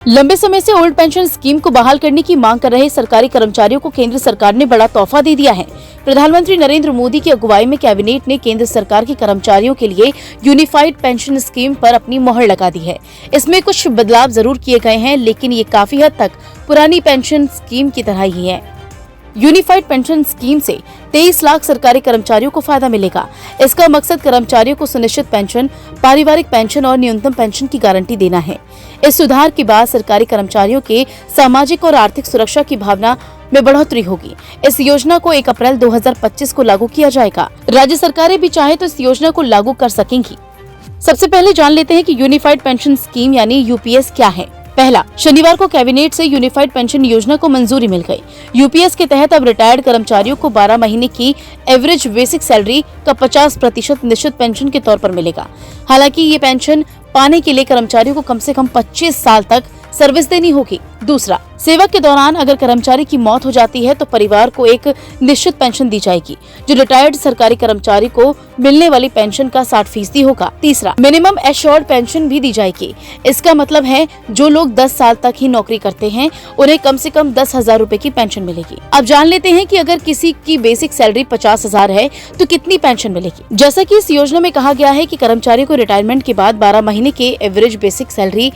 लंबे समय से ओल्ड पेंशन स्कीम को बहाल करने की मांग कर रहे सरकारी कर्मचारियों को केंद्र सरकार ने बड़ा तोहफा दे दिया है। प्रधानमंत्री नरेंद्र मोदी की अगुवाई में कैबिनेट ने केंद्र सरकार के कर्मचारियों के लिए यूनिफाइड पेंशन स्कीम पर अपनी मोहर लगा दी है। इसमें कुछ बदलाव जरूर किए गए हैं, लेकिन ये काफी हद तक पुरानी पेंशन स्कीम की तरह ही है। यूनिफाइड पेंशन स्कीम से 23 लाख सरकारी कर्मचारियों को फायदा मिलेगा। इसका मकसद कर्मचारियों को सुनिश्चित पेंशन, पारिवारिक पेंशन और न्यूनतम पेंशन की गारंटी देना है। इस सुधार के बाद सरकारी कर्मचारियों के सामाजिक और आर्थिक सुरक्षा की भावना में बढ़ोतरी होगी। इस योजना को 1 अप्रैल 2025 को लागू किया जाएगा। राज्य सरकारें भी चाहे तो इस योजना को लागू कर सकेंगी। सबसे पहले जान लेते हैं कि यूनिफाइड पेंशन स्कीम यानी यूपीएस क्या है। पहला, शनिवार को कैबिनेट से यूनिफाइड पेंशन योजना को मंजूरी मिल गई। यूपीएस के तहत अब रिटायर्ड कर्मचारियों को 12 महीने की एवरेज बेसिक सैलरी का 50% निश्चित पेंशन के तौर पर मिलेगा। हालांकि ये पेंशन पाने के लिए कर्मचारियों को कम से कम 25 साल तक सर्विस देनी होगी। दूसरा, सेवा के दौरान अगर कर्मचारी की मौत हो जाती है तो परिवार को एक निश्चित पेंशन दी जाएगी, जो रिटायर्ड सरकारी कर्मचारी को मिलने वाली पेंशन का 60% होगा। तीसरा, मिनिमम एश्योर्ड पेंशन भी दी जाएगी। इसका मतलब है जो लोग 10 साल तक ही नौकरी करते हैं उन्हें कम से कम 10,000 रूपए की पेंशन मिलेगी। अब जान लेते हैं कि अगर किसी की बेसिक सैलरी 50,000 है तो कितनी पेंशन मिलेगी। जैसा कि इस योजना में कहा गया है कि कर्मचारी को रिटायरमेंट के बाद 12 महीने के एवरेज बेसिक सैलरी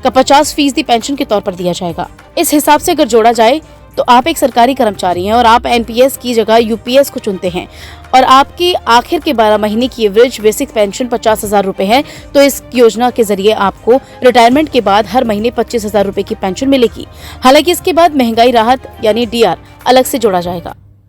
का 50% पेंशन के तौर पर दिया जाएगा। इस हिसाब से अगर जोड़ा जाए तो आप एक सरकारी कर्मचारी हैं और आप एनपीएस की जगह यूपीएस को चुनते हैं और आपकी आखिर के 12 महीने की एवरेज बेसिक पेंशन 50,000 रूपए है, तो इस योजना के जरिए आपको रिटायरमेंट के बाद हर महीने 25,000 रूपए की पेंशन मिलेगी। हालांकि इसके बाद महंगाई राहत यानी डीआर अलग से जोड़ा जाएगा।